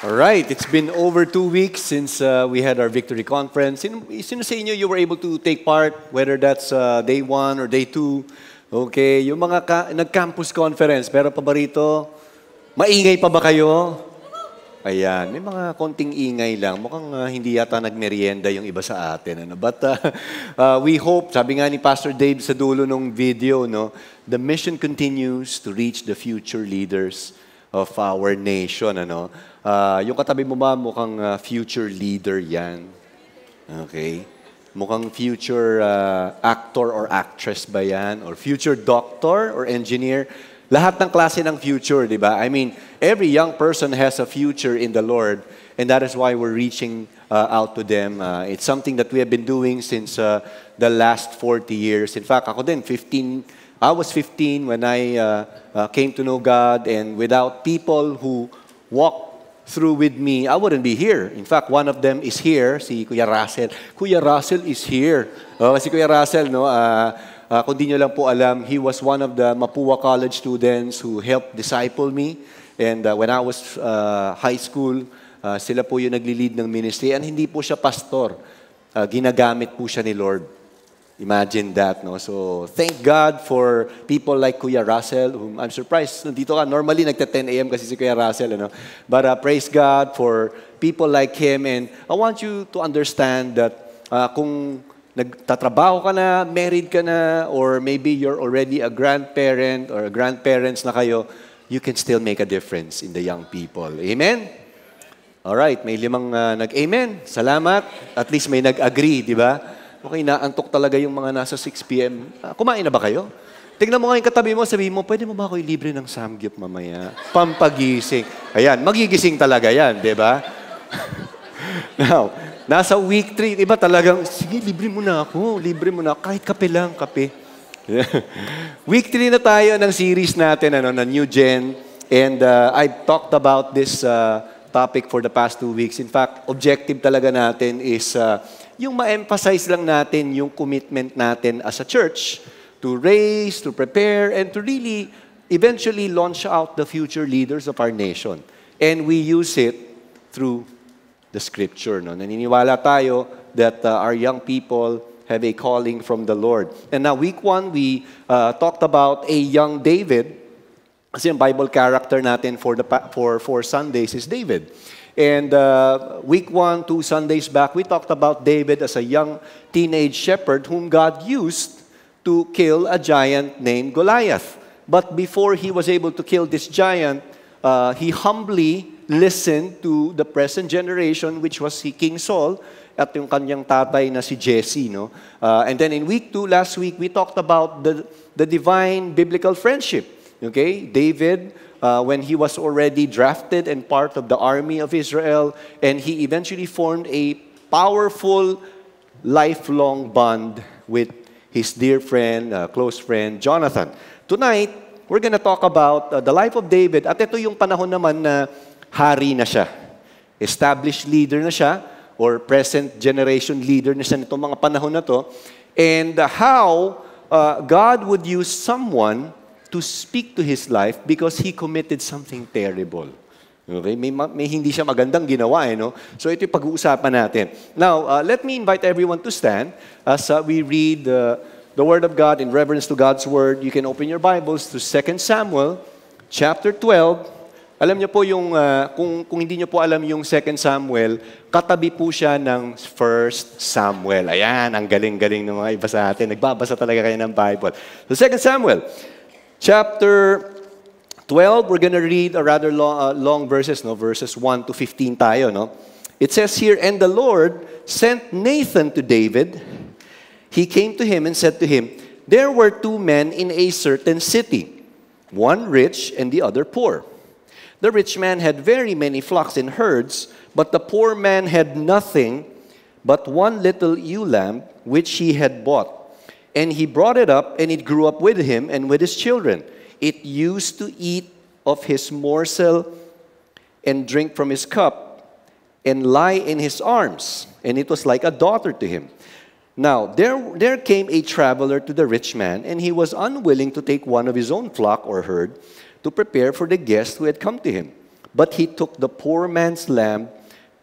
All right, it's been over 2 weeks since we had our victory conference. Sino sa inyo you were able to take part, whether that's day 1 or day 2? Okay, yung mga nag-campus conference, pero pa ba rito? Maingay pa ba kayo? Ayan, may mga konting ingay lang. Mukhang hindi yata nagmerienda yung iba sa atin. Ano? But we hope, sabi nga ni Pastor Dave sa dulo ng video, no, the mission continues to reach the future leaders of our nation. Ano? Yung katabi mo ba, mukhang future leader yan. Okay? Mukhang future actor or actress ba yan? Or future doctor or engineer? Lahat ng klase ng future, di ba? I mean, every young person has a future in the Lord, and that is why we're reaching out to them. It's something that we have been doing since the last 40 years. In fact, ako din, I was 15 when I came to know God, and without people who walked through with me, I wouldn't be here. In fact, one of them is here, si Kuya Russell. Kuya Russell is here. Si Kuya Russell, no, kung di nyo lang po alam, he was one of the Mapua College students who helped disciple me. And when I was high school, sila po yung nagli-lead ng ministry. And hindi po siya pastor. Ginagamit po siya ni Lord. Imagine that, no? So, thank God for people like Kuya Russell, whom I'm surprised, nandito ka. Normally, nagta-10 a.m. kasi si Kuya Russell, ano? But praise God for people like him. And I want you to understand that kung nagtatrabaho ka na, married ka na, or maybe you're already a grandparent or grandparents na kayo, you can still make a difference in the young people. Amen? Alright, may 5 nag-amen. Salamat. At least may nag-agree, di ba? Okay, naantok talaga yung mga nasa 6 p.m. Kumain na ba kayo? Tignan mo nga yung katabi mo, sabihin mo, pwede mo ba ako ilibre ng samgyup mamaya? Pampagising. Ayan, magigising talaga yan, di ba? Now, nasa week 3, iba talagang, sige, libre mo na ako, kahit kape lang, kape. Week 3 na tayo ng series natin, na New Gen, and I've talked about this topic for the past 2 weeks. In fact, objective talaga natin is yung ma-emphasize lang natin yung commitment natin as a church to raise, to prepare, and to really eventually launch out the future leaders of our nation. And we use it through the Scripture. No? Naniniwala tayo that our young people have a calling from the Lord. And now, week 1, we talked about a young David. Kasi ang Bible character natin for 4 Sundays is David. And week 1, 2 Sundays back, we talked about David as a young teenage shepherd whom God used to kill a giant named Goliath. But before he was able to kill this giant, he humbly listened to the present generation, which was King Saul, at yung kanyang tatay na si Jesse. No? And then in week 2, last week, we talked about the divine biblical friendship. Okay? David, when he was already drafted and part of the army of Israel, and he eventually formed a powerful, lifelong bond with his dear friend, close friend, Jonathan. Tonight, we're gonna talk about the life of David, at ito yung panahon naman na hari na siya. Established leader na siya, or present generation leader na siya nitong mga panahon na to, and how God would use someone to speak to his life because he committed something terrible. Okay? May hindi siya magandang ginawa, no? So ito yung pag-uusapan natin. Now, let me invite everyone to stand as we read the Word of God in reverence to God's Word. You can open your Bibles to 2 Samuel chapter 12. Alam niyo po yung, kung hindi niyo po alam yung 2 Samuel, katabi po siya ng 1 Samuel. Ayan, ang galing-galing ng mga iba sa atin. Nagbabasa talaga kayo ng Bible. So 2 Samuel chapter 12, we're going to read a rather long verses, no? Verses 1 to 15 tayo, no? It says here, "And the Lord sent Nathan to David. He came to him and said to him, 'There were 2 men in a certain city, one rich and the other poor. The rich man had very many flocks and herds, but the poor man had nothing but one little ewe lamb which he had bought. And he brought it up, and it grew up with him and with his children. It used to eat of his morsel and drink from his cup and lie in his arms. And it was like a daughter to him. Now, there came a traveler to the rich man, and he was unwilling to take one of his own flock or herd to prepare for the guest who had come to him. But he took the poor man's lamb,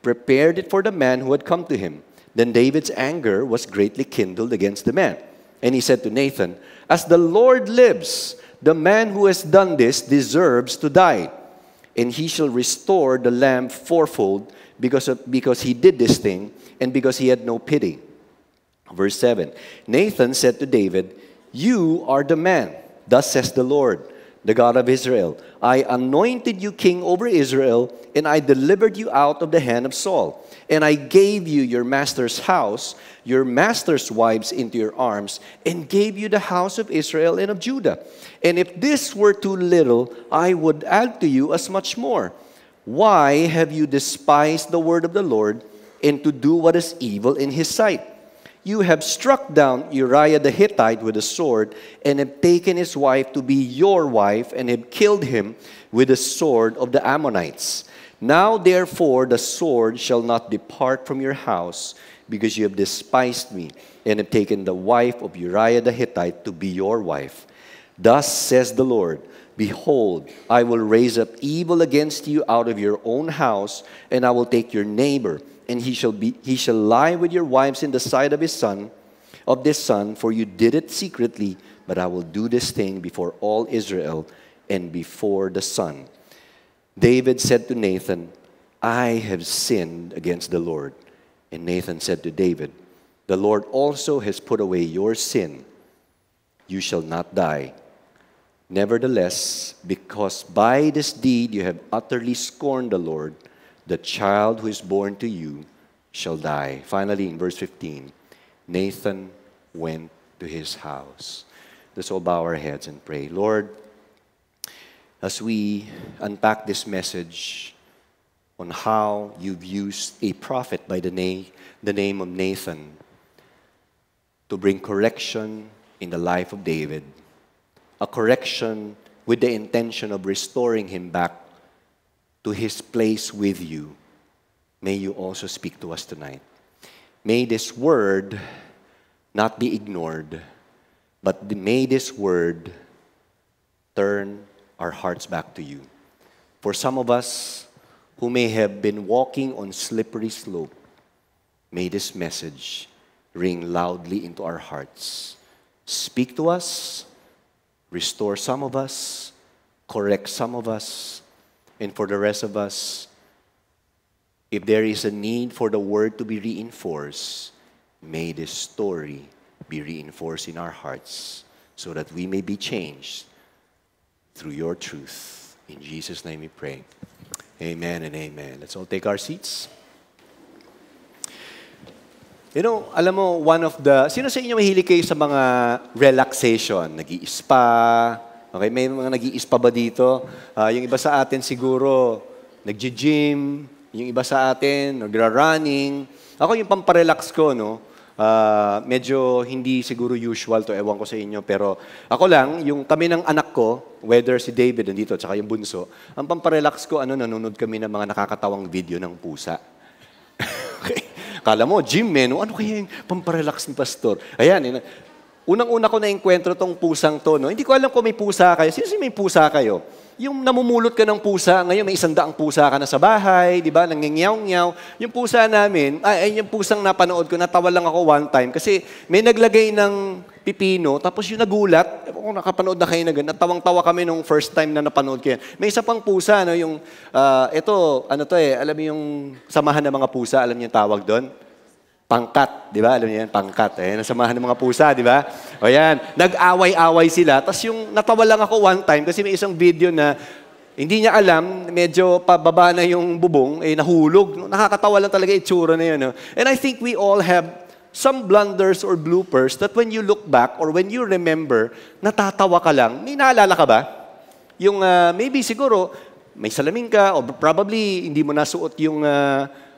prepared it for the man who had come to him. Then David's anger was greatly kindled against the man. And he said to Nathan, "As the Lord lives, the man who has done this deserves to die. And he shall restore the lamb fourfold because he did this thing and because he had no pity." Verse 7, Nathan said to David, "You are the man. Thus says the Lord, the God of Israel. I anointed you king over Israel, and I delivered you out of the hand of Saul. And I gave you your master's house, your master's wives into your arms, and gave you the house of Israel and of Judah. And if this were too little, I would add to you as much more. Why have you despised the word of the Lord, and to do what is evil in his sight? You have struck down Uriah the Hittite with a sword, and have taken his wife to be your wife, and have killed him with the sword of the Ammonites. Now therefore the sword shall not depart from your house, because you have despised me, and have taken the wife of Uriah the Hittite to be your wife. Thus says the Lord, behold, I will raise up evil against you out of your own house, and I will take your neighbor, and he shall lie with your wives in the sight of this son, for you did it secretly, but I will do this thing before all Israel and before the sun." David said to Nathan, "I have sinned against the Lord." And Nathan said to David, "The Lord also has put away your sin. You shall not die. Nevertheless, because by this deed you have utterly scorned the Lord, the child who is born to you shall die." Finally, in verse 15, Nathan went to his house. Let's all bow our heads and pray. Lord, as we unpack this message on how you've used a prophet by the name of Nathan to bring correction in the life of David, a correction with the intention of restoring him back to his place with you, may you also speak to us tonight. May this word not be ignored, but may this word turn our hearts back to you. For some of us who may have been walking on slippery slope, may this message ring loudly into our hearts. Speak to us, restore some of us, correct some of us, and for the rest of us, if there is a need for the word to be reinforced, may this story be reinforced in our hearts so that we may be changed through your truth. In Jesus' name we pray. Amen and amen. Let's all take our seats. You know, alam mo, sino sa inyo mahilig kayo sa mga relaxation? Nag-i-spa. Okay, may mga nag-i-spa ba dito? Yung iba sa atin siguro, nag-gym. Yung iba sa atin, nagra-running. Ako yung pamparelax ko, no? Medyo hindi siguro usual to, ewan ko sa inyo. Pero ako lang, yung kami ng anak ko, whether si David nandito, tsaka yung bunso, ang pamparelax ko, nanonood kami ng mga nakakatawang video ng pusa. Okay. Kala mo, gym, no? Ano kaya yung pamparelax ni Pastor? Ayan, unang-una ko na-enkwentro tong pusang to, no? Hindi ko alam kung may pusa kayo. Sino may pusa kayo? Yung namumulot ka ng pusa, ngayon may 100 pusa ka na sa bahay, di ba? Nangingiyaw-ngiyaw. Yung pusa namin, yung pusang napanood ko, natawa lang ako one time kasi may naglagay ng pipino, tapos yung nagulat, kung nakapanood na kayo na ganun, natawang-tawa kami nung first time na napanood ko yan. May isa pang pusa, no? Yung, alam mo yung samahan ng mga pusa, alam niyo yung tawag doon? Pangkat, di ba? Alam niyo yan, pangkat. Nasamahan ng mga pusa, di ba? O yan, nag-away-away sila. Tapos yung natawa lang ako one time kasi may isang video na hindi niya alam, medyo pababa na yung bubong, nahulog. Nakakatawa lang talaga itsura na yun. No? And I think we all have some blunders or bloopers that when you look back or when you remember, natatawa ka lang. May naalala ka ba? Yung maybe siguro, may salamin ka or probably hindi mo nasuot yung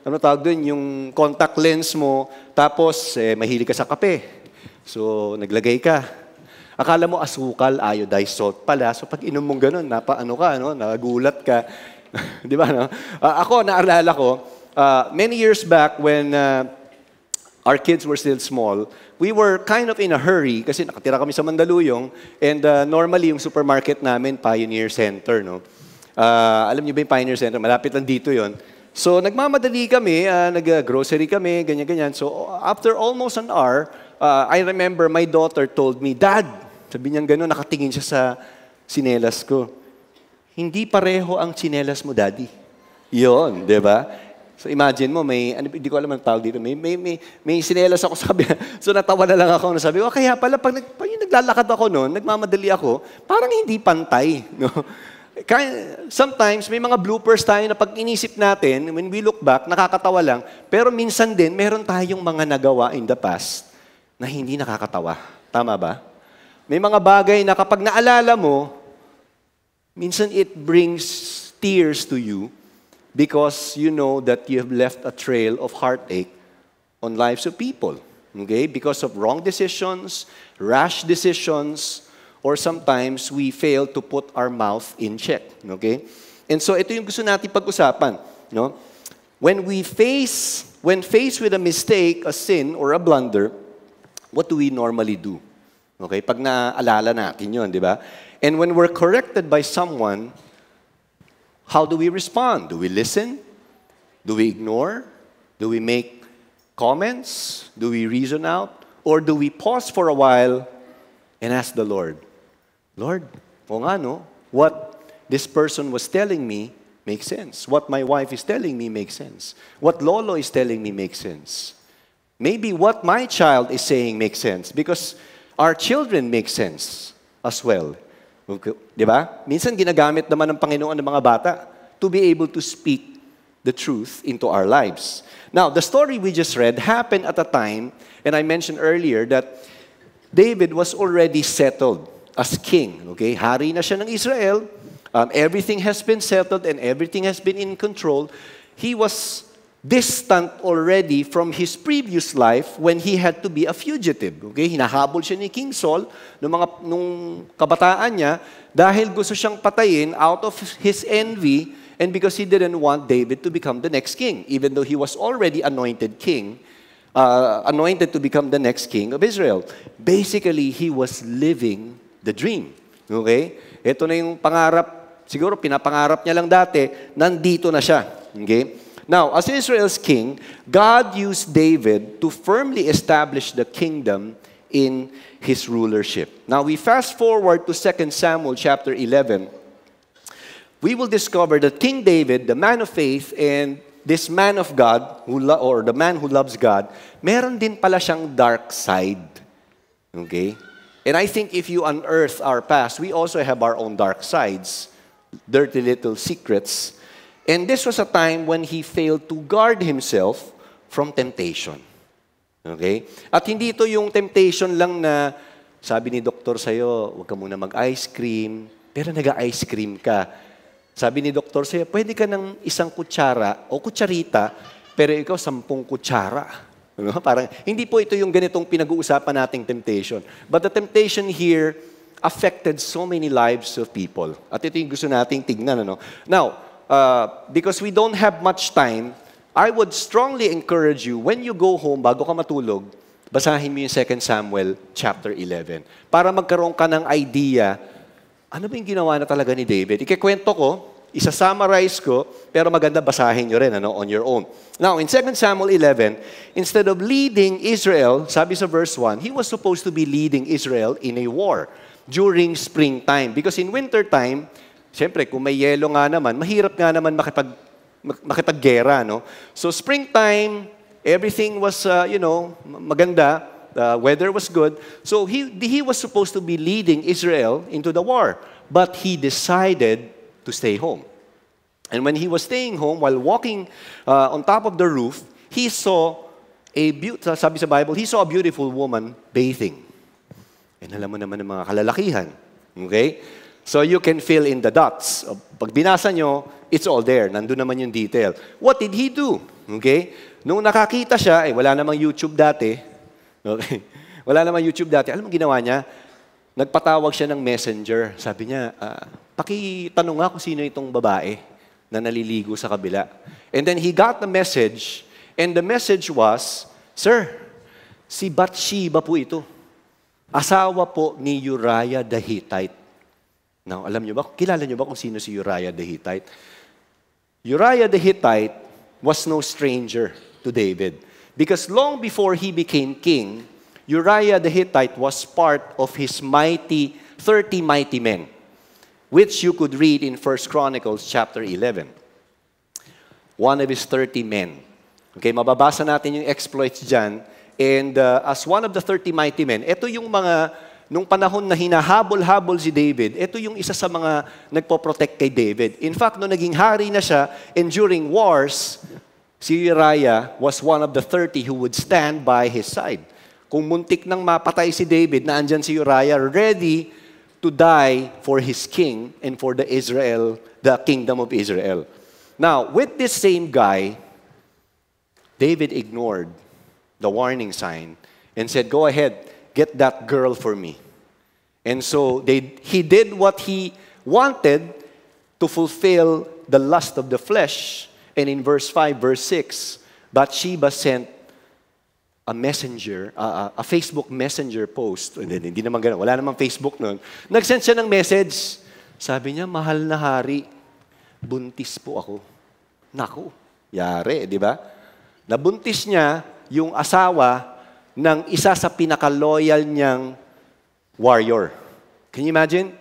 yung contact lens mo, tapos mahilig ka sa kape. So, naglagay ka. Akala mo asukal, iodized salt pala. So, pag inom mong ganun, nagulat ka. Di ba, no? Ako, naalala ko, many years back when our kids were still small, we were kind of in a hurry kasi nakatira kami sa Mandaluyong and normally yung supermarket namin, Pioneer Center, no? Alam niyo ba yung Pioneer Center? Malapit lang dito yon. So, nagmamadali kami, nag-grocery kami, ganyan-ganyan. So, after almost an hour, I remember my daughter told me, Dad, sabi niya gano'n, nakatingin siya sa sinelas ko. Hindi pareho ang sinelas mo, Daddy. Yun, di ba? So imagine mo, hindi ko alam ang tawag dito, may sinelas ako, sabi, so natawa na lang ako, sabi, kaya pala, pag yung naglalakad ako noon, nagmamadali ako, parang hindi pantay. No? Sometimes, may mga bloopers tayo na pag inisip natin, when we look back, nakakatawa lang, pero minsan din, meron tayong mga nagawa in the past na hindi nakakatawa. Tama ba? May mga bagay na kapag naalala mo, minsan it brings tears to you, because you know that you have left a trail of heartache on lives of people. Okay? Because of wrong decisions, rash decisions, or sometimes we fail to put our mouth in check. Okay? And so ito yung gusto natin pag-usapan. No? When faced with a mistake, a sin, or a blunder, what do we normally do? Okay? Pag naalala natin yun, di ba? And when we're corrected by someone, how do we respond? Do we listen? Do we ignore? Do we make comments? Do we reason out? Or do we pause for a while and ask the Lord, Lord, what this person was telling me makes sense. What my wife is telling me makes sense. What Lolo is telling me makes sense. Maybe what my child is saying makes sense because our children make sense as well. Okay. Di ba? Minsan ginagamit naman ng Panginoon ng mga bata to be able to speak the truth into our lives. Now, the story we just read happened at a time, and I mentioned earlier that David was already settled as king. Okay? Hari na siya ng Israel. Everything has been settled and everything has been in control. He was distant already from his previous life when he had to be a fugitive. Okay? Hinahabol siya ni King Saul nung kabataan niya dahil gusto siyang patayin out of his envy and because he didn't want David to become the next king, even though he was already anointed king, anointed to become the next king of Israel. Basically, he was living the dream. Okay? Ito na yung pangarap, siguro pinapangarap niya lang dati, nandito na siya. Okay? Now, as Israel's king, God used David to firmly establish the kingdom in his rulership. Now, we fast forward to 2 Samuel chapter 11. We will discover that King David, the man of faith, and this man of God, or the man who loves God, meron din pala siyang dark side. Okay? And I think if you unearth our past, we also have our own dark sides, dirty little secrets. And this was a time when he failed to guard himself from temptation. Okay? At hindi ito yung temptation lang na sabi ni doktor sa'yo, huwag ka muna mag-ice cream, pero nag-ice cream ka. Sabi ni doktor sa'yo, pwede ka ng isang kutsara o kutsarita, pero ikaw 10 kutsara. Parang, hindi po ito yung ganitong pinag-uusapan nating temptation. But the temptation here affected so many lives of people. At ito yung gusto nating tignan. Now, because we don't have much time, I would strongly encourage you, when you go home, bago ka matulog, basahin mo yung 2 Samuel chapter 11. Para magkaroon ka ng idea, ano ba yung ginawa na talaga ni David? Ikikwento ko, isa-summarize ko, pero maganda basahin nyo rin on your own. Now, in 2 Samuel 11, instead of leading Israel, sabi sa verse 1, he was supposed to be leading Israel in a war during springtime. Because in wintertime, siyempre, kung may yelo nga naman, mahirap nga naman makipaggera, no? So, springtime, everything was, maganda. The weather was good. So, he was supposed to be leading Israel into the war. But he decided to stay home. And when he was staying home, while walking on top of the roof, he saw sabi sa Bible, he saw a beautiful woman bathing. And alam mo naman ng mga kalalakihan. Okay? So you can fill in the dots. Pag binasa nyo, it's all there. Nandun naman yung detail. What did he do? Okay? Nung nakakita siya, wala namang YouTube dati. Okay? Wala namang YouTube dati. Alam mo ginawa niya? Nagpatawag siya ng messenger. Sabi niya, pakitanong nga kung sino itong babae na naliligo sa kabila. And then he got the message, and the message was, Sir, si Bathsheba po ito. Asawa po ni Uriah the Hittite. Now, alam niyo ba, kilala niyo ba kung sino si Uriah the Hittite? Uriah the Hittite was no stranger to David. Because long before he became king, Uriah the Hittite was part of his 30 mighty men, which you could read in 1 Chronicles chapter 11. One of his 30 men. Okay, mababasa natin yung exploits dyan. And as one of the 30 mighty men, ito yung mga, nung panahon na hinahabol-habol si David, ito yung isa sa mga nagpo-protect kay David. In fact, nung naging hari na siya, and during wars, si Uriah was one of the 30 who would stand by his side. Kung muntik nang mapatay si David, naandyan si Uriah ready to die for his king and for the kingdom of Israel. Now, with this same guy, David ignored the warning sign and said, "Go ahead, get that girl for me." And so he did what he wanted to fulfill the lust of the flesh. And in verse 5, verse 6, Bathsheba sent a messenger, a Facebook messenger post. Hindi naman ganun. Wala namang Facebook noon. Nag-send siya ng message. Sabi niya, "Mahal na hari, buntis po ako." Naku, yari, di ba? Nabuntis niya yung asawa ng isa sa pinaka-loyal niyang warrior. Can you imagine?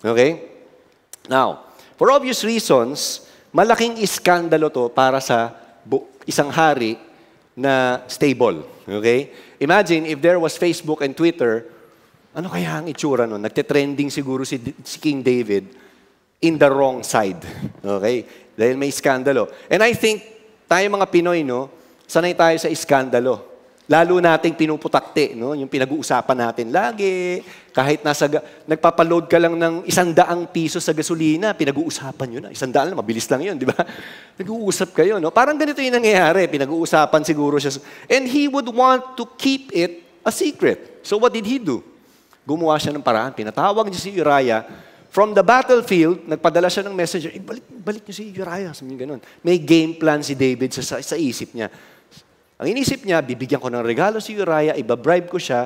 Okay? Now, for obvious reasons, malaking iskandalo to para sa isang hari na stable. Okay? Imagine if there was Facebook and Twitter, ano kaya ang itsura nun? Nagte-trending siguro si King David in the wrong side. Okay? Dahil may iskandalo. And I think, tayo mga Pinoy, no, sanay tayo sa iskandalo. Lalo nating pinuputakte, no? Yung pinag-uusapan natin lagi. Kahit nagpapaload ka lang ng 100 piso sa gasolina, pinag-uusapan yun. 100 lang, mabilis lang yun, di ba? Nag-uusap kayo, no? Parang ganito yung nangyayari. Pinag-uusapan siguro siya. And he would want to keep it a secret. So what did he do? Gumawa siya ng paraan. Pinatawag niya si Uriah. From the battlefield, nagpadala siya ng messenger, balik niyo si Uriah. Sabi niya ganun. May game plan si David sa isip niya. Ang inisip niya, bibigyan ko ng regalo si Uriah, ibabribe ko siya,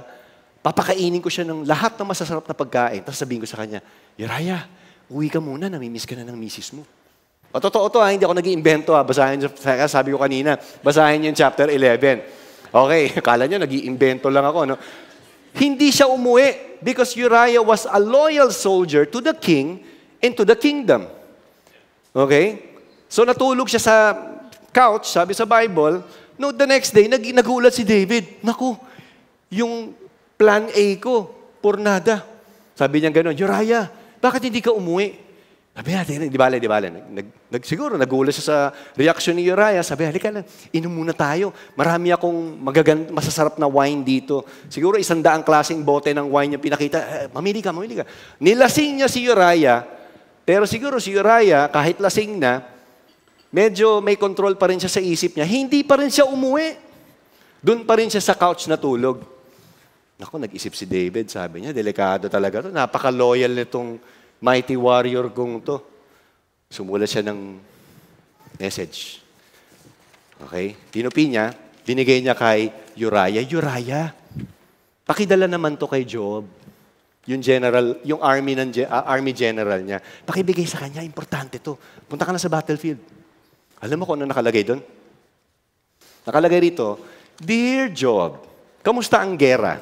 papakainin ko siya ng lahat ng masasarap na pagkain. Tapos sabihin ko sa kanya, "Uriah, uwi ka muna, namimiss ka na ng misis mo." O totoo to, hindi ako nag-iimbento. Basahin, sabi ko kanina, basahin niyo yung chapter 11. Okay, akala niyo nag-iimbento lang ako, no? Hindi siya umuwi because Uriah was a loyal soldier to the king and to the kingdom. Okay? So natulog siya sa couch, sabi sa Bible. No, the next day, nagulat si David. Naku, yung plan A ko, pornada. Sabi niya gano'n, "Uriah, bakit hindi ka umuwi?" Sabi natin, di bale. Siguro, nagulat siya sa reaction ni Uriah. Sabi, "Halika lang, inom muna tayo. Marami akong masasarap na wine dito." Siguro 100 klaseng bote ng wine yung pinakita. Mamili ka. Nilasing niya si Uriah, pero siguro si Uriah, kahit lasing na, medyo may control pa rin siya sa isip niya. Hindi pa rin siya umuwi. Doon pa rin siya sa couch natulog. Naku, nag-isip si David. Sabi niya, delikado talaga to. Napaka-loyal nitong mighty warrior kong to. Sumulat siya ng message. Okay? Tinupi niya, binigay niya kay Uriah. "Uriah, pakidala naman to kay Joab." Yung general, yung army general niya. Pakibigay sa kanya, importante to. Punta ka na sa battlefield. Alam mo kung ano nakalagay doon? Nakalagay rito, "Dear Joab, kamusta ang gera?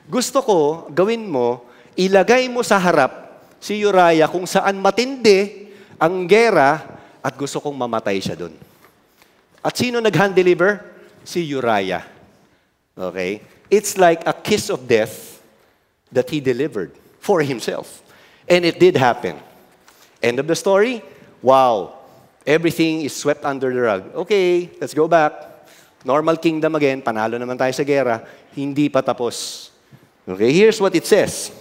Gusto ko, gawin mo, ilagay mo sa harap si Uriah kung saan matindi ang gera at gusto kong mamatay siya doon." At sino nag-hand deliver? Si Uriah. Okay? It's like a kiss of death that he delivered for himself. And it did happen. End of the story? Wow. Everything is swept under the rug. Okay, let's go back. Normal kingdom again. Panalo naman tayo sa gera. Hindi pa tapos. Okay, here's what it says.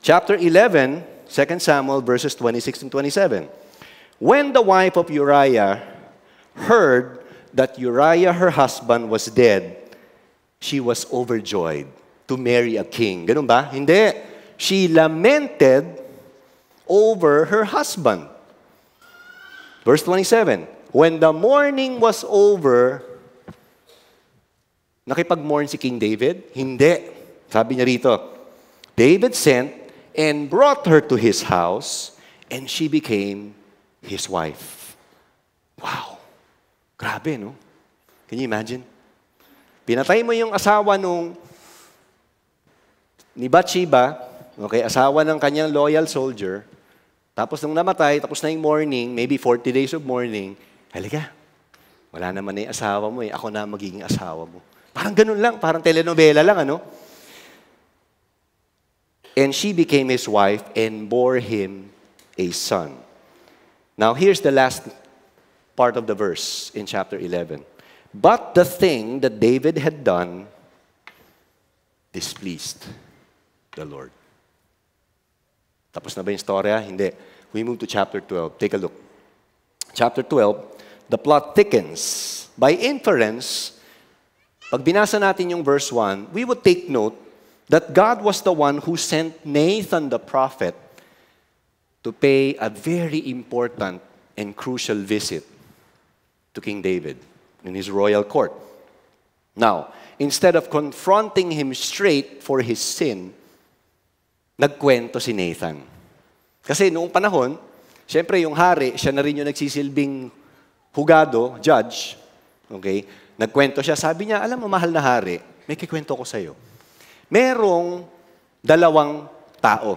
Chapter 11, 2 Samuel, verses 26 and 27. When the wife of Uriah heard that Uriah, her husband, was dead, she was overjoyed to marry a king. Ganun ba? Hindi. She lamented over her husband. Verse 27, when the mourning was over, nakipag-mourn si King David? Hindi. Sabi niya rito, David sent and brought her to his house, and she became his wife. Wow! Grabe, no? Can you imagine? Pinatay mo yung asawa ni Bathsheba, okay, asawa ng kanyang loyal soldier, tapos nung namatay, tapos na yung mourning, maybe 40 days of mourning, halika, wala naman na yung asawa mo eh, ako na magiging asawa mo. Parang ganun lang, parang telenovela lang, ano? And she became his wife and bore him a son. Now, here's the last part of the verse in chapter 11. But the thing that David had done displeased the Lord. Tapos na ba yung storya? Hindi. We move to chapter 12. Take a look. Chapter 12, the plot thickens. By inference, pag binasa natin yung verse 1, we would take note that God was the one who sent Nathan the prophet to pay a very important and crucial visit to King David in his royal court. Now, instead of confronting him straight for his sin, nagkwento si Nathan. Kasi noong panahon, siyempre yung hari, siya na rin yung nagsisilbing hugado, judge. Okay? Nagkwento siya. Sabi niya, alam mo, mahal na hari, may kikwento ko sa'yo. Merong dalawang tao.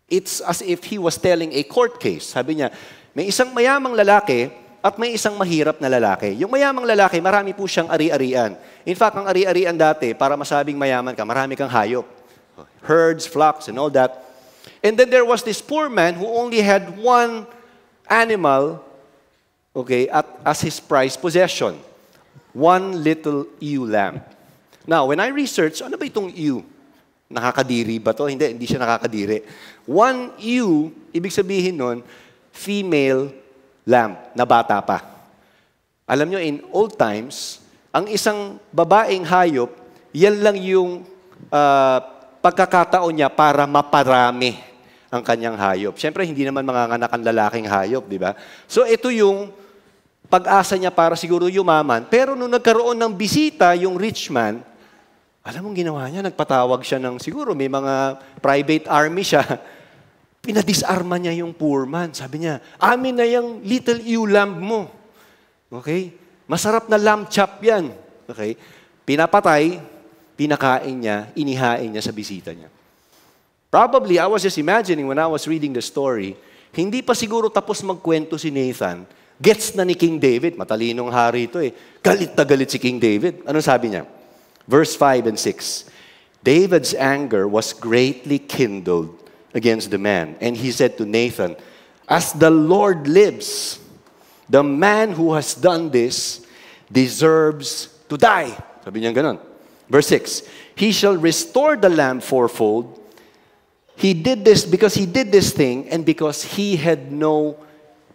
It's as if he was telling a court case. Sabi niya, may isang mayamang lalaki at may isang mahirap na lalaki. Yung mayamang lalaki, marami po siyang ari-arian. In fact, ang ari-arian dati, para masabing mayaman ka, marami kang hayop. Herds, flocks, and all that. And then there was this poor man who only had one animal, okay, as his prized possession. One little ewe lamb. Now, when I research, ano ba itong ewe? Nakakadiri ba to? Hindi siya nakakadiri. One ewe, ibig sabihin nun, female lamb, na bata pa. Alam nyo, in old times, ang isang babaeng hayop, yan lang yung pagkakataon niya para maparami ang kanyang hayop. Siyempre, hindi naman manganganak ang lalaking hayop, di ba? So, ito yung pag-asa niya para siguro yumaman. Pero nung nagkaroon ng bisita, yung rich man, alam mong ginawa niya, nagpatawag siya ng siguro, may mga private army siya. Pinadisarma niya yung poor man. Sabi niya, amin na yung little ewe lamb mo. Okay? Masarap na lamb chop yan. Okay? Pinapatay, pinakain niya, inihain niya sa bisita niya. Probably, I was just imagining when I was reading the story, hindi pa siguro tapos magkwento si Nathan, gets na ni King David, matalinong hari ito eh, galit na galit si King David. Ano sabi niya? Verse 5 and 6. David's anger was greatly kindled against the man. And he said to Nathan, as the Lord lives, the man who has done this deserves to die. Sabi niya ganon. Verse 6. He shall restore the lamb fourfold. He did this because he did this thing and because he had no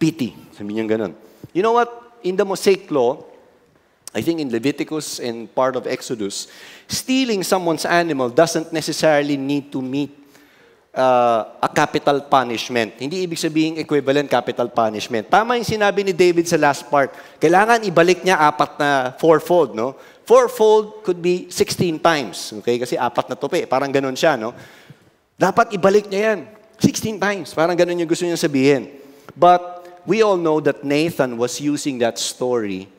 pity. Sabi niya ganon. You know what? In the Mosaic law, I think in Leviticus and part of Exodus, stealing someone's animal doesn't necessarily need to meet a capital punishment. Hindi ibig sabihin equivalent capital punishment. Tama yung sinabi ni David sa last part. Kailangan ibalik niya fourfold, no? Fourfold could be 16 times. Okay? Kasi apat na tupi. Parang ganun siya, no? Dapat ibalik niya yan. 16 times. Parang ganun yung gusto niya sabihin. But we all know that Nathan was using that story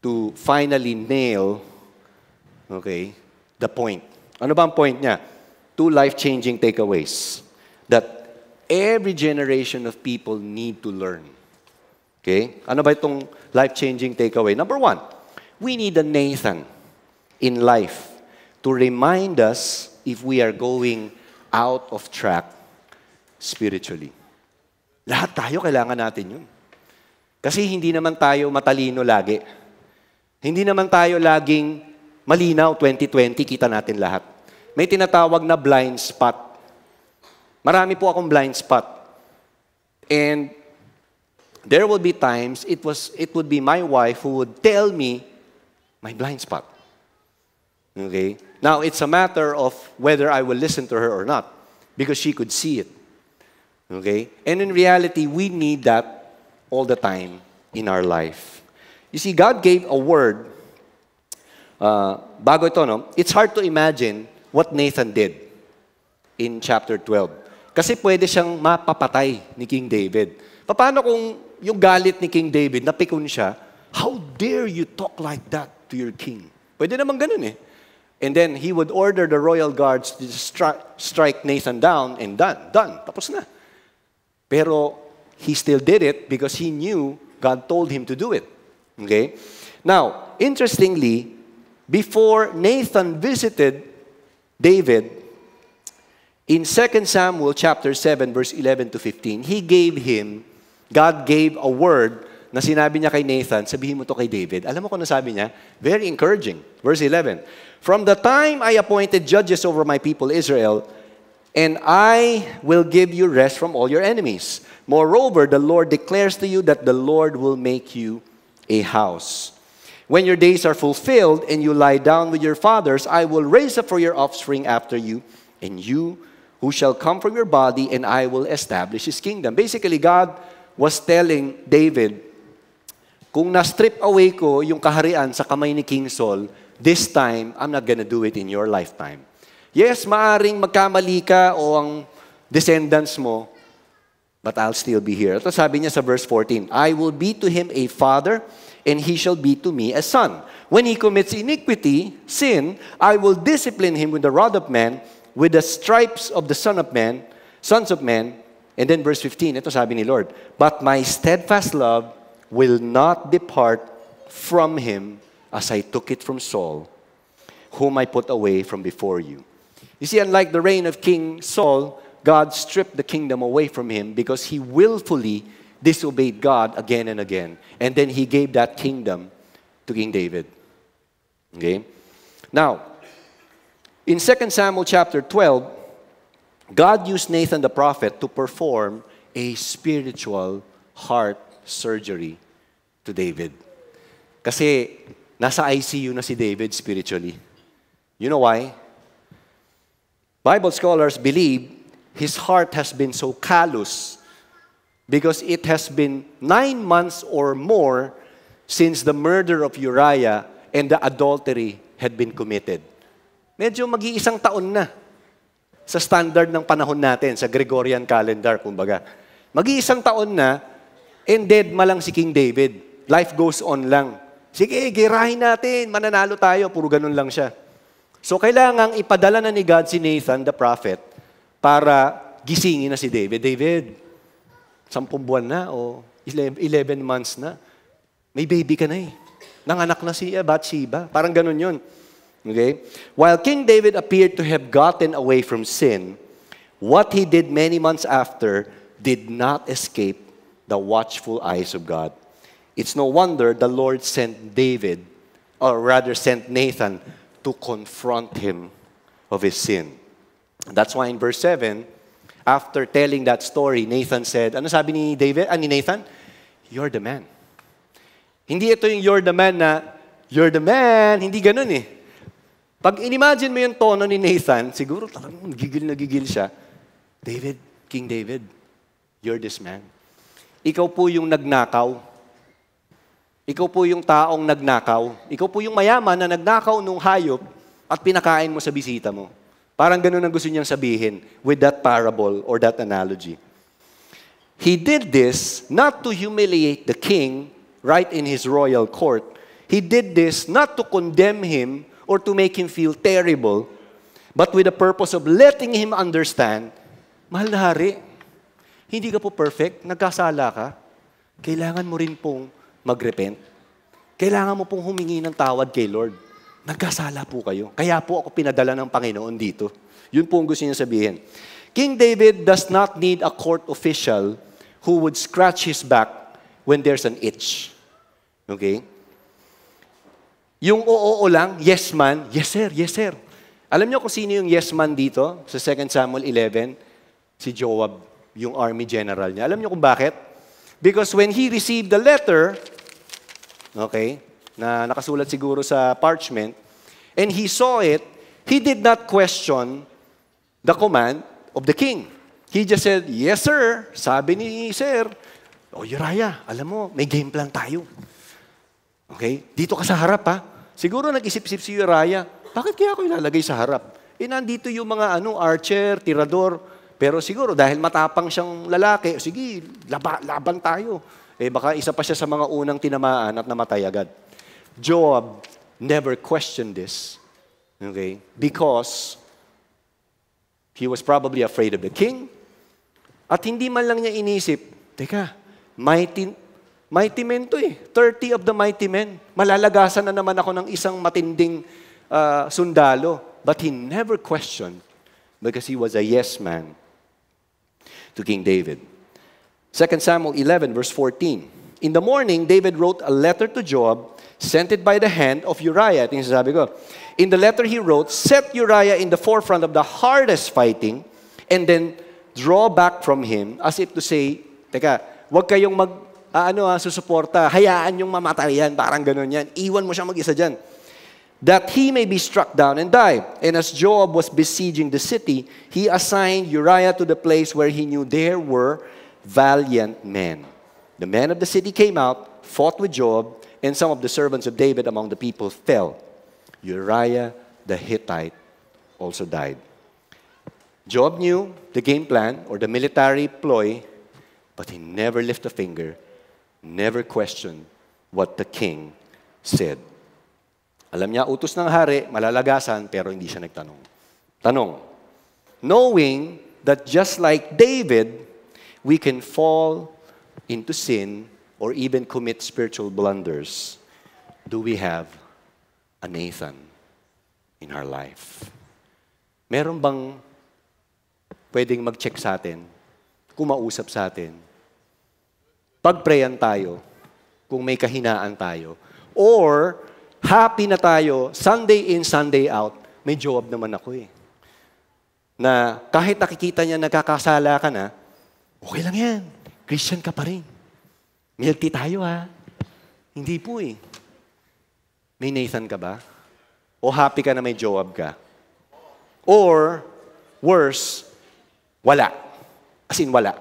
to finally nail, okay, the point. Ano ba ang point niya? Two life-changing takeaways that every generation of people need to learn. Okay? Ano ba itong life-changing takeaway? Number one, we need a Nathan in life to remind us if we are going out of track spiritually. Lahat tayo kailangan natin yun. Kasi hindi naman tayo matalino lagi. Hindi naman tayo laging malinaw, 2020, kita natin lahat. May tinatawag na blind spot. Marami po akong blind spot. And there would be times, it would be my wife who would tell me my blind spot. Okay? Now, it's a matter of whether I will listen to her or not because she could see it. Okay? And in reality, we need that all the time in our life. You see, God gave a word. Bago ito, no? It's hard to imagine what Nathan did in chapter 12. Kasi pwede siyang mapapatay ni King David. Paano kung yung galit ni King David, napikon siya, how dare you talk like that to your king? Pwede naman ganun eh. And then he would order the royal guards to strike Nathan down and done. Tapos na. Pero he still did it because he knew God told him to do it. Okay? Now, interestingly, before Nathan visited David, in 2 Samuel chapter 7, verse 11 to 15, God gave a word na sinabi niya kay Nathan, sabihin mo to kay David. Alam mo kung ano sabi niya? Very encouraging. Verse 11, "From the time I appointed judges over my people Israel, and I will give you rest from all your enemies. Moreover, the Lord declares to you that the Lord will make you a house. When your days are fulfilled and you lie down with your fathers, I will raise up for your offspring after you, and you who shall come from your body, and I will establish His kingdom." Basically, God was telling David, kung na-strip away ko yung kaharian sa kamay ni King Saul, this time, I'm not gonna do it in your lifetime. Yes, maaring magkamali ka o ang descendants mo, but I'll still be here. Ito sabi niya sa verse 14, "I will be to him a father, and he shall be to me a son. When he commits iniquity, sin, I will discipline him with the rod of man, with the stripes of the sons of men. And then verse 15, ito sabi ni Lord, "But my steadfast love will not depart from him as I took it from Saul, whom I put away from before you." You see, unlike the reign of King Saul, God stripped the kingdom away from him because he willfully disobeyed God again and again. And then He gave that kingdom to King David. Okay? Now, in 2 Samuel chapter 12, God used Nathan the prophet to perform a spiritual heart surgery to David. Kasi nasa ICU na si David spiritually. You know why? Bible scholars believe his heart has been so callous because it has been 9 months or more since the murder of Uriah and the adultery had been committed. Medyo mag-iisang taon na sa standard ng panahon natin, sa Gregorian calendar, kumbaga. Mag-iisang taon na, and dead malang si King David. Life goes on lang. Sige, girahin natin, mananalo tayo, puro ganun lang siya. So, kailangang ipadala na ni God si Nathan, the prophet, para gisingin na si David. David, 10 buwan na o 11 months na. May baby ka na eh. Nanganak na si Bathsheba. Parang ganun yun. Okay? While King David appeared to have gotten away from sin, what he did many months after did not escape the watchful eyes of God. It's no wonder the Lord sent Nathan to confront him of his sin. That's why in verse 7, after telling that story, Nathan said, ano sabi ni Nathan? "You're the man." Hindi ito yung "you're the man" na, "you're the man." Hindi ganun eh. Pag inimagine mo yung tono ni Nathan, siguro talagang nagigil siya. "David, King David, you're this man. Ikaw po yung nagnakaw. Ikaw po yung taong nagnakaw. Ikaw po yung mayaman na nagnakaw nung hayop at pinakain mo sa bisita mo." Parang ganun ang gusto niyang sabihin with that parable or that analogy. He did this not to humiliate the king right in his royal court. He did this not to condemn him or to make him feel terrible, but with the purpose of letting him understand, mahal na hari, hindi ka po perfect, nagkasala ka, kailangan mo rin pong mag-repent. Kailangan mo pong humingi ng tawad kay Lord. Nagkasala po kayo. Kaya po ako pinadala ng Panginoon dito. Yun po ang gusto niya sabihin. King David does not need a court official who would scratch his back when there's an itch. Okay? Yung oo lang, yes man, yes sir, yes sir. Alam niyo kung sino yung yes man dito sa 2 Samuel 11? Si Joab, yung army general niya. Alam niyo kung bakit? Because when he received the letter, okay, na nakasulat siguro sa parchment, and he saw it, he did not question the command of the king. He just said, "Yes, sir." Sabi ni sir, "Oh, Uriah, alam mo, may game plan tayo. Okay? Dito ka sa harap, ha?" Siguro nag-isip-isip si Uriah, bakit kaya ako ilalagay sa harap? nandito yung mga archer, tirador. Pero siguro dahil matapang siyang lalaki, sige, laban tayo. Baka isa pa siya sa mga unang tinamaan at namatay agad. Joab never questioned this. Okay? Because he was probably afraid of the king. At hindi man lang niya inisip, teka, mighty men to 30 of the mighty men. Malalagasan na naman ako ng isang matinding sundalo. But he never questioned because he was a yes man to King David. 2 Samuel 11, verse 14. In the morning, David wrote a letter to Joab, sent it by the hand of Uriah. Ito yung sasabi ko. In the letter he wrote, set Uriah in the forefront of the hardest fighting, and then draw back from him, as if to say, teka, huwag kayong susuporta, hayaan yung mamatayan, parang ganun yan. Iwan mo siya mag-isa dyan. That he may be struck down and die. And as Joab was besieging the city, he assigned Uriah to the place where he knew there were valiant men. The men of the city came out, fought with Joab, and some of the servants of David among the people fell. Uriah the Hittite also died. Joab knew the game plan or the military ploy, but he never lifted a finger, never questioned what the king said. Alam niya, utos ng hari, malalagasan, pero hindi siya nagtanong. Tanong, knowing that just like David, we can fall into sin or even commit spiritual blunders, do we have a Nathan in our life? Meron bang pwedeng mag-check sa atin, kumausap sa atin, pag-prayan tayo, kung may kahinaan tayo, or happy na tayo, Sunday in, Sunday out, may Joab naman ako na kahit nakikita niya nagkakasala ka na, okay lang yan, Christian ka pa rin. Milk tea tayo Hindi po May Nathan ka ba? O happy ka na may Joab ka? Or, worse, wala. As in wala.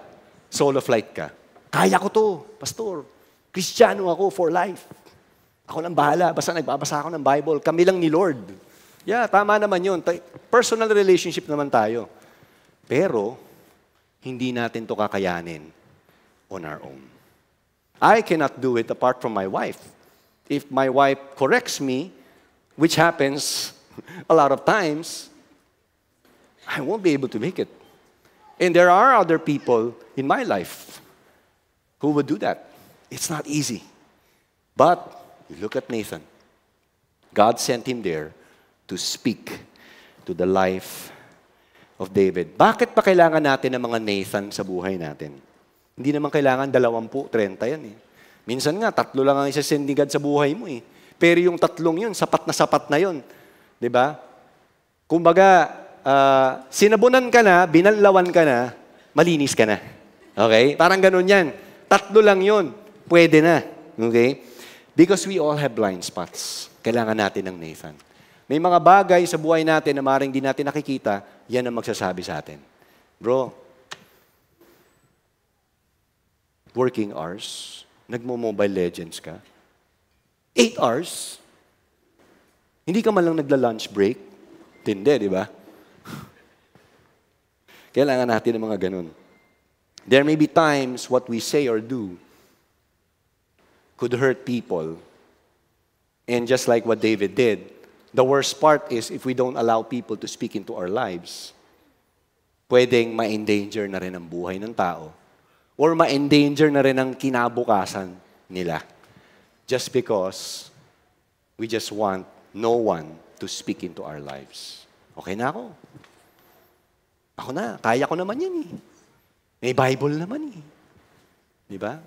Solo flight ka. Kaya ko to, pastor. Kristiyano ako for life. Ako lang bahala, basta nagbabasa ako ng Bible. Kami lang ni Lord. Yeah, tama naman yun. Personal relationship naman tayo. Pero, hindi natin to kakayanin on our own. I cannot do it apart from my wife. If my wife corrects me, which happens a lot of times, I won't be able to make it. And there are other people in my life who would do that. It's not easy. But, you look at Nathan. God sent him there to speak to the life of David. Bakit pa kailangan natin ng mga Nathan sa buhay natin? Hindi naman kailangan 20, 30 yan Minsan nga, 3 lang ang isasindigad sa buhay mo Pero yung 3 yun, sapat na yun. Diba? Kumbaga, sinabunan ka na, binanlawan ka na, malinis ka na. Okay? Parang ganun yan. 3 lang yun. Pwede na. Okay? Because we all have blind spots. Kailangan natin ng Nathan. May mga bagay sa buhay natin na maaaring di natin nakikita, yan ang magsasabi sa atin. Bro, working hours, nagmo-Mobile Legends ka, 8 hours, hindi ka man lang nagla-lunch break, tindi, di ba? Kailangan natin ng mga ganun. There may be times what we say or do could hurt people. And just like what David did, the worst part is if we don't allow people to speak into our lives, pwedeng ma-endanger na rin ang buhay ng tao or ma-endanger na rin ang kinabukasan nila just because we just want no one to speak into our lives. Okay na ako. Ako na, kaya ko naman yan May Bible naman Di ba?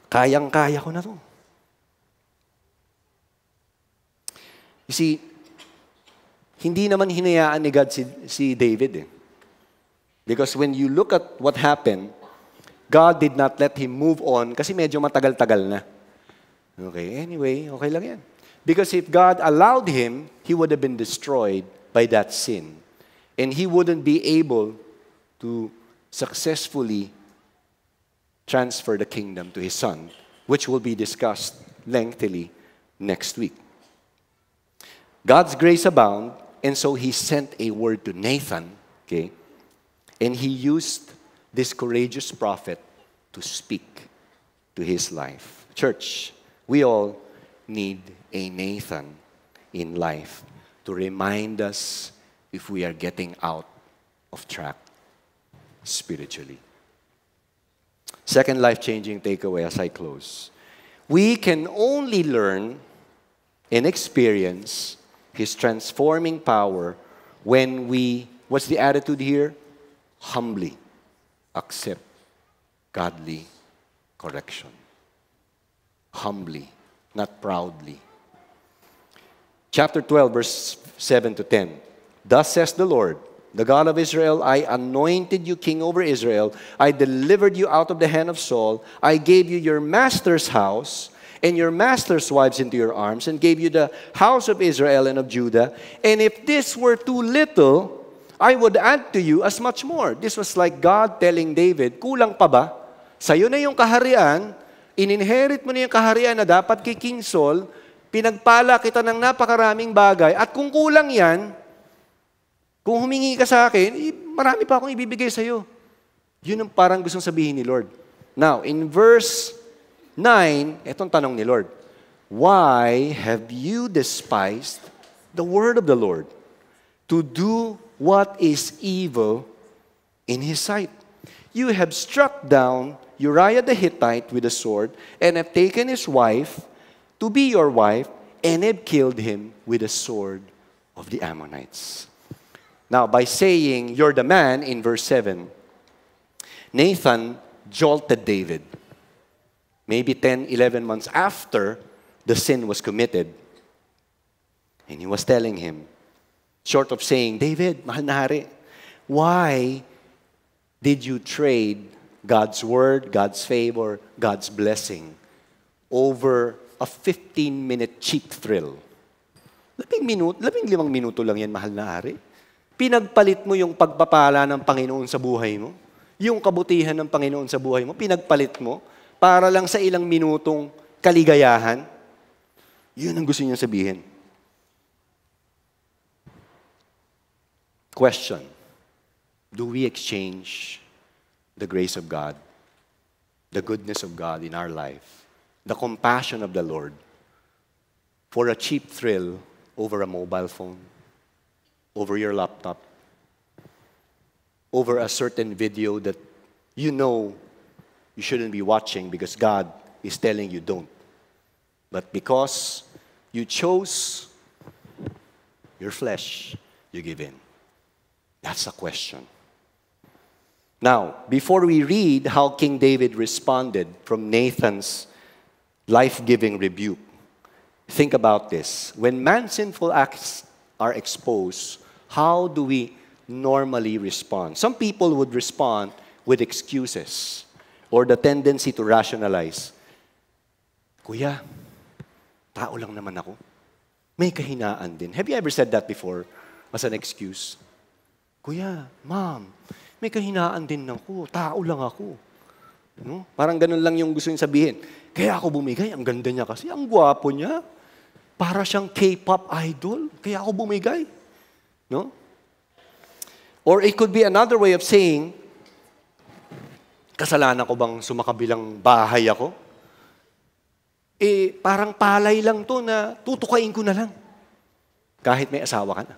Kayang-kaya ko na to. You see, hindi naman hinayaan ni God si David Because when you look at what happened, God did not let him move on kasi medyo matagal-tagal na. Okay, anyway, okay lang yan. Because if God allowed him, he would have been destroyed by that sin. And he wouldn't be able to successfully transfer the kingdom to his son, which will be discussed lengthily next week. God's grace abound And so he sent a word to Nathan, okay? And he used this courageous prophet to speak to his life. Church, we all need a Nathan in life to remind us if we are getting out of track spiritually. Second life-changing takeaway as I close. We can only learn and experience His transforming power when we, what's the attitude here? Humbly accept godly correction. Humbly, not proudly. Chapter 12, verse 7 to 10. Thus says the Lord, the God of Israel, I anointed you king over Israel. I delivered you out of the hand of Saul. I gave you your master's house and your master's wives into your arms, and gave you the house of Israel and of Judah. And if this were too little, I would add to you as much more. This was like God telling David, kulang pa ba? Sa'yo na yung kaharian, ininherit mo na yung kaharian na dapat kay King Saul, pinagpala kita ng napakaraming bagay, at kung kulang yan, kung humingi ka sa akin, marami pa akong ibibigay sa'yo. Yun ang parang gustong sabihin ni Lord. Now, in verse 9, etong tanong ni Lord, why have you despised the word of the Lord to do what is evil in His sight? You have struck down Uriah the Hittite with a sword and have taken his wife to be your wife and have killed him with the sword of the Ammonites. Now, by saying, you're the man, in verse 7, Nathan jolted David. Maybe 10, 11 months after the sin was committed. And he was telling him, short of saying, David, mahal na hari, why did you trade God's word, God's favor, God's blessing over a 15-minute cheap thrill? 15 minuto lang yan, mahal na hari. Pinagpalit mo yung pagpapala ng Panginoon sa buhay mo, yung kabutihan ng Panginoon sa buhay mo, pinagpalit mo para lang sa ilang minutong kaligayahan. Yun ang gusto niya sabihin. Question. Do we exchange the grace of God, the goodness of God in our life, the compassion of the Lord, for a cheap thrill over a mobile phone, over your laptop, over a certain video that you know you shouldn't be watching because God is telling you don't. But because you chose your flesh, you give in. That's a question. Now, before we read how King David responded from Nathan's life-giving rebuke, think about this. When man's sinful acts are exposed, how do we normally respond? Some people would respond with excuses or the tendency to rationalize. Kuya, tao lang naman ako. May kahinaan din. Have you ever said that before as an excuse? Kuya, ma'am, may kahinaan din ako. Tao lang ako. No? Parang ganun lang yung gusto niya sabihin. Kaya ako bumigay. Ang ganda niya kasi. Ang gwapo niya. Para siyang K-pop idol. Kaya ako bumigay. No? Or it could be another way of saying, kasalanan ko bang sumakabilang bahay ako? Parang palay lang to na tutukain ko na lang. Kahit may asawa ka na.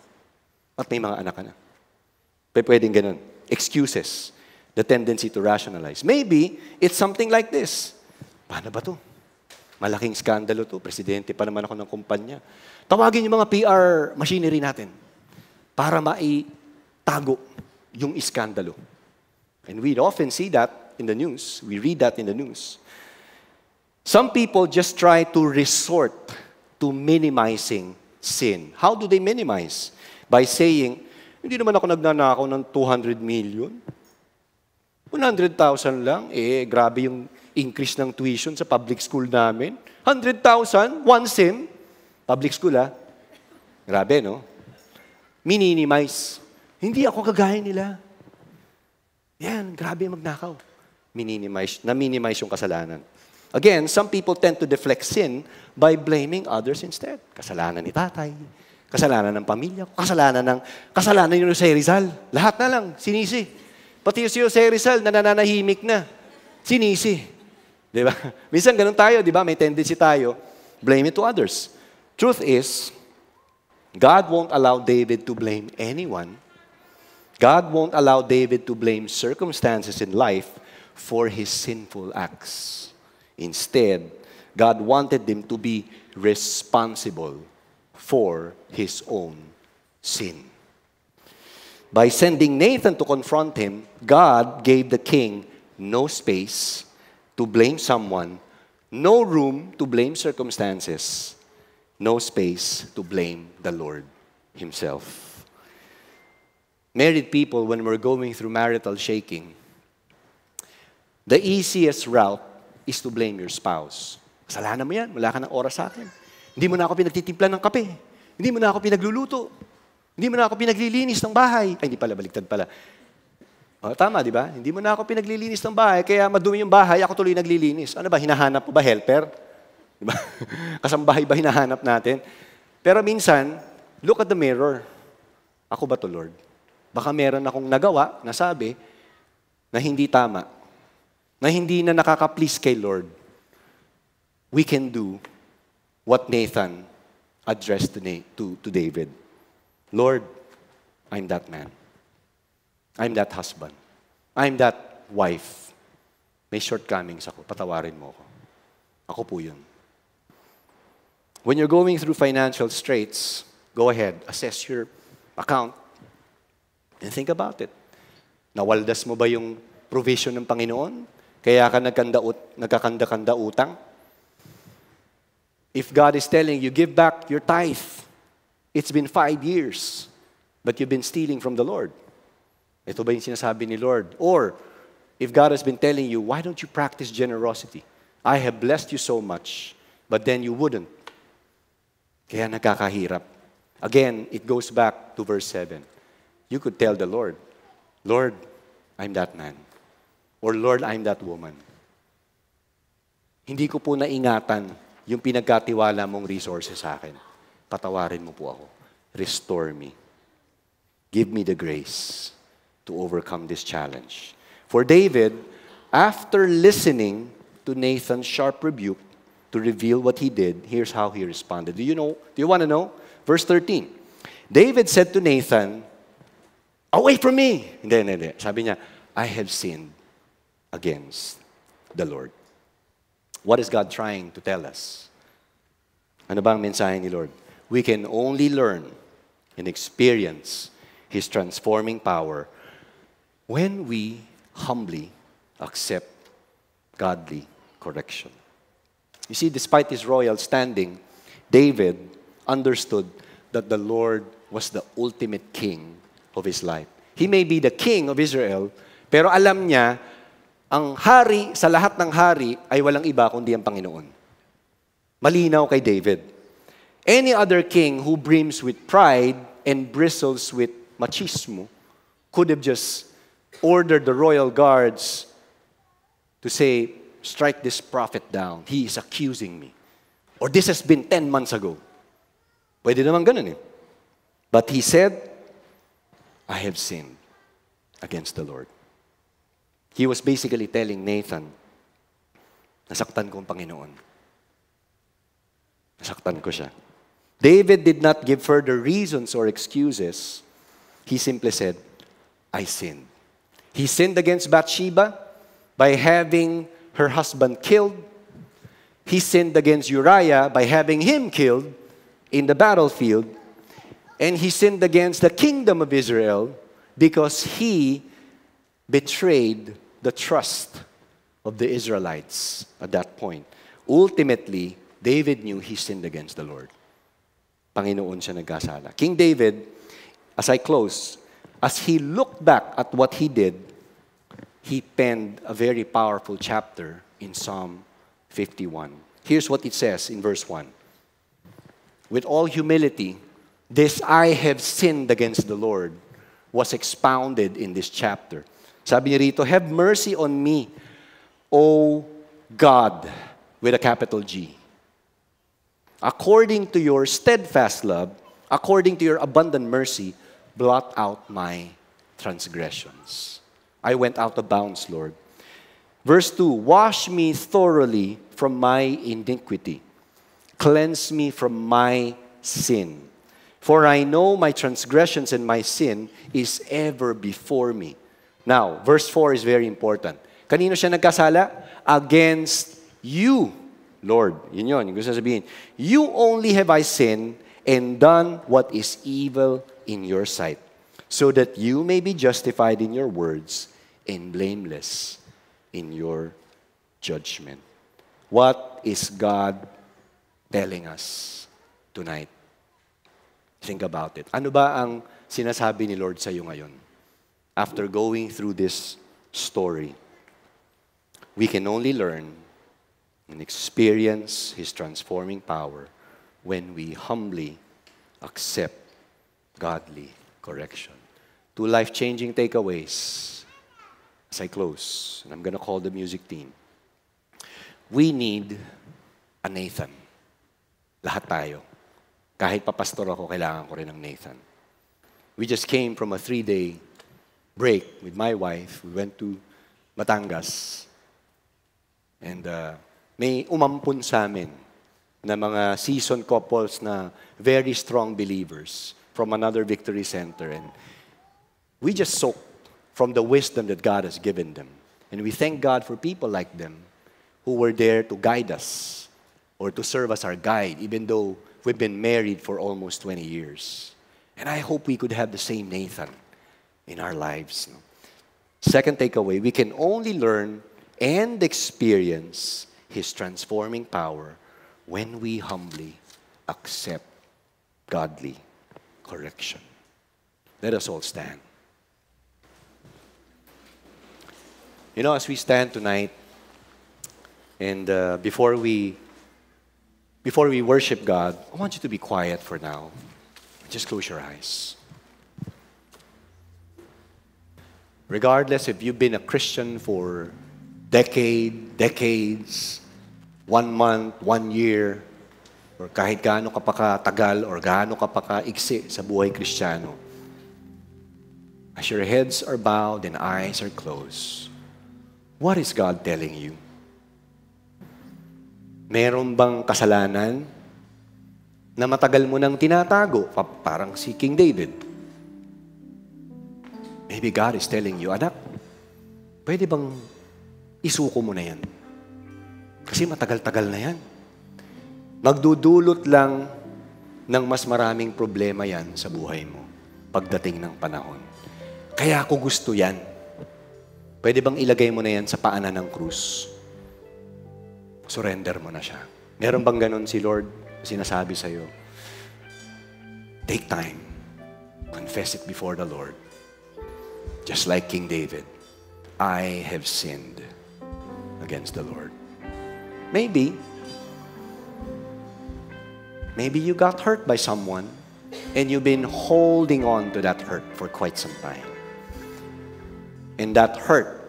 At may mga anak ka na. Pwedeng ganun. Excuses. The tendency to rationalize. Maybe, it's something like this. Paano ba to? Malaking skandalo to. Presidente pa naman ako ng kumpanya. Tawagin yung mga PR machinery natin para maitago yung iskandalo. And we often see that in the news. We read that in the news. Some people just try to resort to minimizing sin. How do they minimize? By saying, hindi naman ako nagnanakaw ng 200 million. 100,000 lang. Grabe yung increase ng tuition sa public school namin. 100,000, one SIM. Public school, Grabe, no? Minimize. Hindi ako kagaya nila. Yan, grabe magnakaw. Na-minimize yung kasalanan. Again, some people tend to deflect sin by blaming others instead. Kasalanan ni tatay, Kasalanan ng pamilya ko, kasalanan yung Jose Rizal. Lahat na lang, sinisi. Pati si Jose Rizal, nananahimik na. Sinisi. Di ba? Minsan ganun tayo, di ba? May tendency tayo, blame it to others. Truth is, God won't allow David to blame anyone. God won't allow David to blame circumstances in life for his sinful acts. Instead, God wanted him to be responsible for his own sin. By sending Nathan to confront him, God gave the king no space to blame someone, no room to blame circumstances, no space to blame the Lord himself. Married people, when we're going through marital shaking, the easiest route is to blame your spouse. Kasalanan mo yan, wala ka ng oras sa akin. Hindi mo na ako pinagtitimpla ng kape. Hindi mo na ako pinagluluto. Hindi mo na ako pinaglilinis ng bahay. Ay, hindi pala, baliktad pala. O, tama, di ba? Hindi mo na ako pinaglilinis ng bahay, kaya madumi yung bahay, ako tuloy naglilinis. Ano ba, hinahanap mo ba helper? Di ba? Kasambahay ba hinahanap natin? Pero minsan, look at the mirror. Ako ba to, Lord? Baka meron akong nagawa, nasabi, na hindi tama. Na hindi na nakaka-please kay Lord. We can do what Nathan addressed to David. Lord, I'm that man. I'm that husband. I'm that wife. May shortcomings ako. Patawarin mo ako. Ako po yun. When you're going through financial straits, go ahead, assess your account, and think about it. Nawaldas mo ba yung provision ng Panginoon? Kaya ka nagkakanda-kanda utang? If God is telling you, give back your tithe, it's been 5 years, but you've been stealing from the Lord. Ito ba yung sinasabi ni Lord? Or, if God has been telling you, why don't you practice generosity? I have blessed you so much, but then you wouldn't. Kaya nakakahirap. Again, it goes back to verse 7. You could tell the Lord, Lord, I'm that man. Or Lord, I'm that woman. Hindi ko po naingatan yung pinagkatiwala mong resources sa akin. Patawarin mo po ako. Restore me. Give me the grace to overcome this challenge. For David, after listening to Nathan's sharp rebuke to reveal what he did, here's how he responded. Do you want to know? Verse 13. David said to Nathan, away from me! Hindi. Sabi niya, I have sinned against the Lord. What is God trying to tell us? Ano ba ang mensahe ni Lord? We can only learn and experience His transforming power when we humbly accept godly correction. You see, despite his royal standing, David understood that the Lord was the ultimate king of his life. He may be the king of Israel, pero alam niya, ang hari sa lahat ng hari ay walang iba kundi ang Panginoon. Malinaw kay David. Any other king who brims with pride and bristles with machismo could have just ordered the royal guards to say, strike this prophet down. He is accusing me. Or this has been 10 months ago. Pwede naman ganun eh. But he said, I have sinned against the Lord. He was basically telling Nathan, nasaktan ko ang Panginoon. Nasaktan ko siya. David did not give further reasons or excuses. He simply said, I sinned. He sinned against Bathsheba by having her husband killed. He sinned against Uriah by having him killed in the battlefield. And he sinned against the kingdom of Israel because he betrayed the trust of the Israelites at that point. Ultimately, David knew he sinned against the Lord. Panginoon siya nagkasala. King David, as I close, as he looked back at what he did, he penned a very powerful chapter in Psalm 51. Here's what it says in verse 1. With all humility, this I have sinned against the Lord was expounded in this chapter. Sabi niya rito, have mercy on me, O God, with a capital G. According to your steadfast love, according to your abundant mercy, blot out my transgressions. I went out of bounds, Lord. Verse 2, wash me thoroughly from my iniquity. Cleanse me from my sin. For I know my transgressions and my sin is ever before me. Now, verse 4 is very important. Kanino siya nagkasala? Against you, Lord. Yun, yung gusto sabihin. You only have I sinned and done what is evil in your sight, so that you may be justified in your words and blameless in your judgment. What is God telling us tonight? Think about it. Ano ba ang sinasabi ni Lord sa iyo ngayon? After going through this story, we can only learn and experience His transforming power when we humbly accept godly correction. 2 life-changing takeaways as I close, and I'm going to call the music team. We need a Nathan. Lahat tayo. Kahit papastor ako, kailangan ko rin ng Nathan. We just came from a 3-day break with my wife. We went to Batangas. And may umampun sa amin na mga seasoned couples na very strong believers from another Victory Center. And we just soaked from the wisdom that God has given them. And we thank God for people like them who were there to guide us or to serve as our guide, even though we've been married for almost 20 years. And I hope we could have the same Nathan in our lives. Second takeaway, we can only learn and experience His transforming power when we humbly accept godly correction. Let us all stand. You know, as we stand tonight, and before we worship God, I want you to be quiet for now. Just close your eyes. Regardless if you've been a Christian for decades, 1 month, 1 year, or kahit gaano ka pa katagal or gaano ka pa kaigsi sa buhay Kristiyano, as your heads are bowed and eyes are closed, what is God telling you? Meron bang kasalanan na matagal mo nang tinatago, parang si King David? Maybe God is telling you, anak, pwede bang isuko mo na yan? Kasi matagal-tagal na yan. Magdudulot lang ng mas maraming problema yan sa buhay mo pagdating ng panahon. Kaya ako gusto yan. Pwede bang ilagay mo na yan sa paanan ng krus? Surrender mo na siya. Meron bang ganun si Lord sinasabi sa'yo? Take time. Confess it before the Lord. Just like King David, I have sinned against the Lord. Maybe you got hurt by someone and you've been holding on to that hurt for quite some time. And that hurt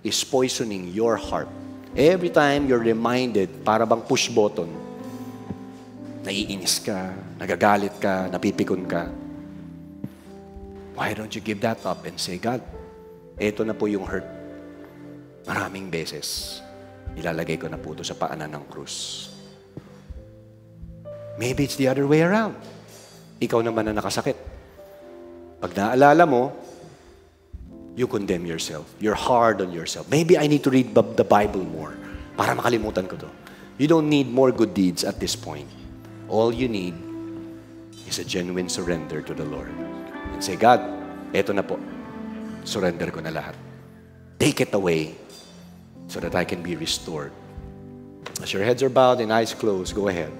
is poisoning your heart. Every time you're reminded, para bang push button, naiinis ka, nagagalit ka, napipikon ka. Why don't you give that up and say, God, eto na po yung hurt. Maraming beses, ilalagay ko na po ito sa paanan ng krus. Maybe it's the other way around. Ikaw naman na nakasakit. Pag naalala mo, you condemn yourself. You're hard on yourself. Maybe I need to read the Bible more para makalimutan ko to. You don't need more good deeds at this point. All you need is a genuine surrender to the Lord. And say, God, eto na po. Surrender ko na lahat. Take it away so that I can be restored. As your heads are bowed and eyes closed, go ahead.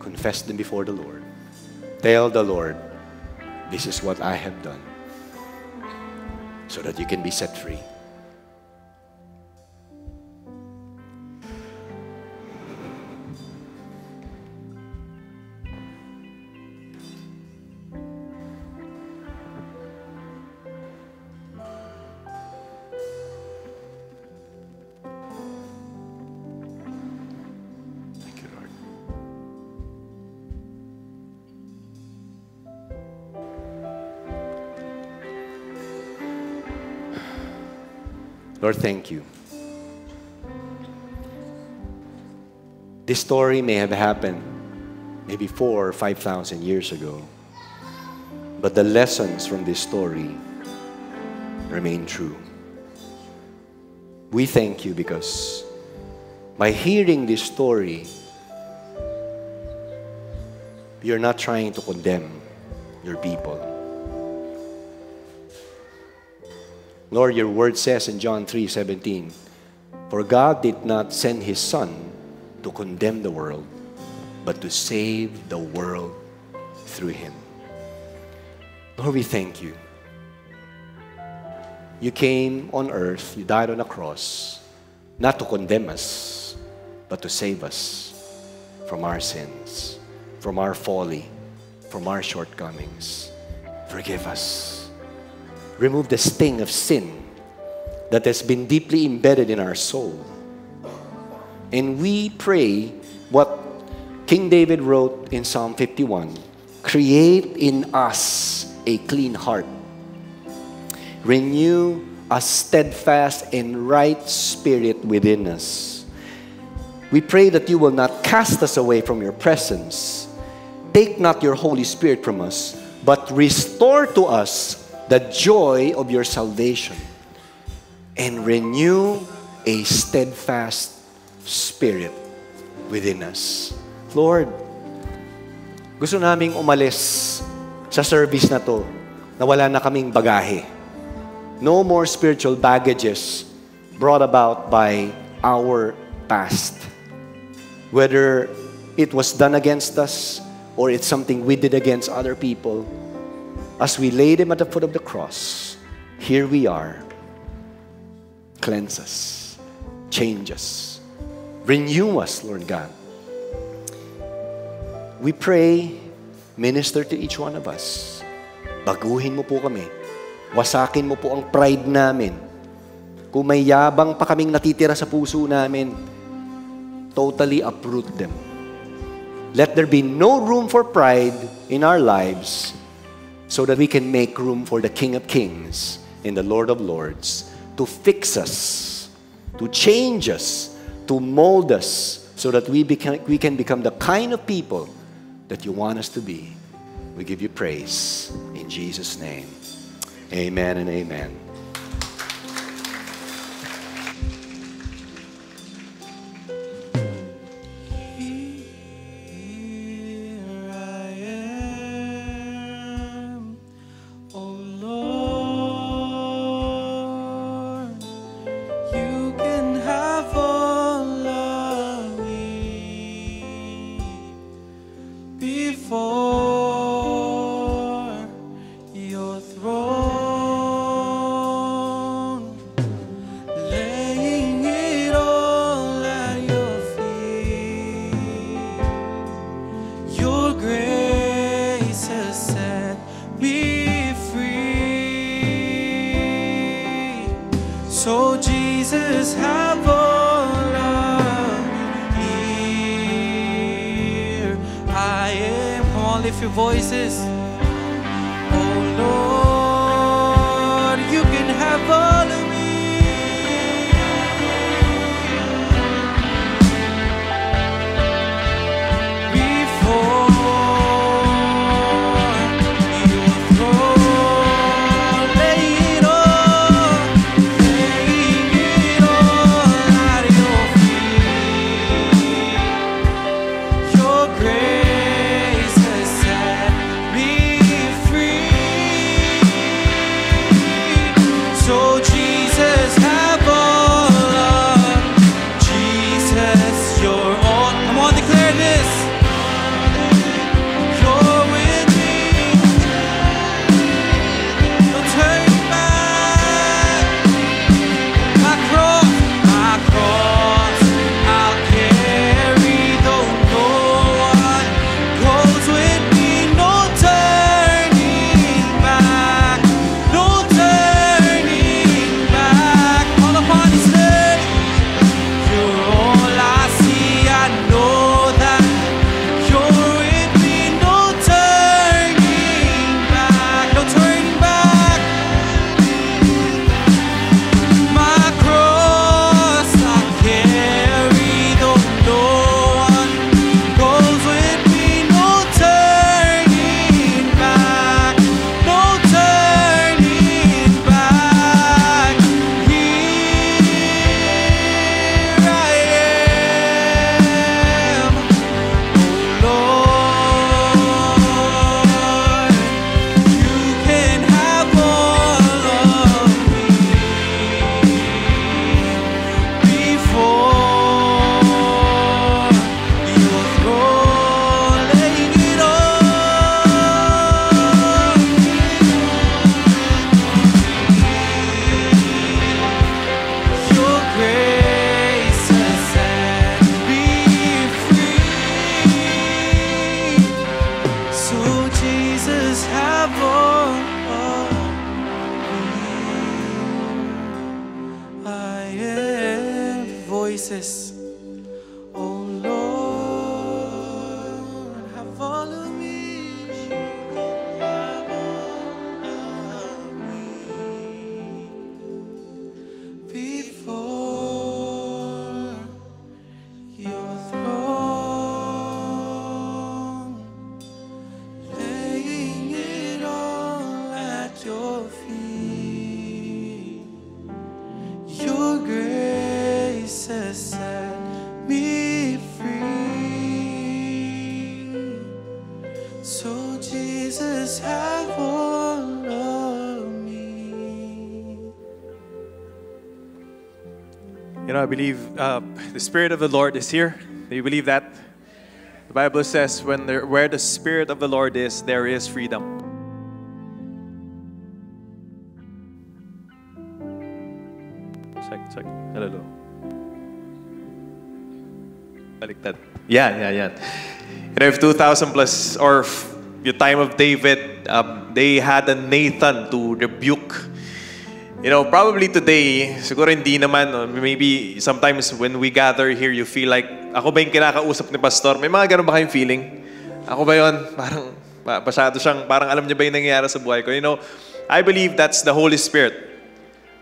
Confess them before the Lord. Tell the Lord, this is what I have done, so that you can be set free. Thank you, Lord. Lord, thank you. This story may have happened maybe 4,000 or 5,000 years ago, but the lessons from this story remain true. We thank you because by hearing this story, you're not trying to condemn your people. Lord, your word says in John 3:17, "For God did not send His Son to condemn the world, but to save the world through Him." Lord, we thank you. You came on earth, you died on a cross, not to condemn us, but to save us from our sins, from our folly, from our shortcomings. Forgive us. Remove the sting of sin that has been deeply embedded in our soul. And we pray what King David wrote in Psalm 51, "Create in us a clean heart. Renew a steadfast and right spirit within us." We pray that you will not cast us away from your presence. Take not your Holy Spirit from us, but restore to us the joy of your salvation and renew a steadfast spirit within us. Lord, gusto naming umalis sa service na to na wala na kaming bagahe. No more spiritual baggages brought about by our past. Whether it was done against us or it's something we did against other people, as we lay them at the foot of the cross, here we are. Cleanse us, change us, renew us, Lord God. We pray, minister to each one of us. Baguhin mo po kami. Wasakin mo po ang pride namin. Kung may yabang pa kaming natitira sa puso namin, totally uproot them. Let there be no room for pride in our lives, so that we can make room for the King of Kings and the Lord of Lords to fix us, to change us, to mold us, so that we can become the kind of people that you want us to be. We give you praise in Jesus' name. Amen and amen. So Jesus, have all of me here. I am. Come on, lift your voices. Oh Lord, you can have all of me. Grace has set me voices. Oh Lord, have all of me. Have all of me. Before your throne, laying it all at your feet. Your grace has set me free. So Jesus, have all of me. You know, I believe the Spirit of the Lord is here. Do you believe that? The Bible says, where the Spirit of the Lord is, there is freedom. Check. Hello. Baliktad. Yeah. You know, if 2,000 plus, or the time of David, they had a Nathan to rebuke. You know, probably today, siguro hindi naman, or maybe sometimes when we gather here, you feel like, ako ba yung kinakausap ni Pastor? May mga ganun ba kayong feeling? Ako ba yun? Parang, masyado siyang, parang alam niya ba yung nangyayari sa buhay ko? You know, I believe that's the Holy Spirit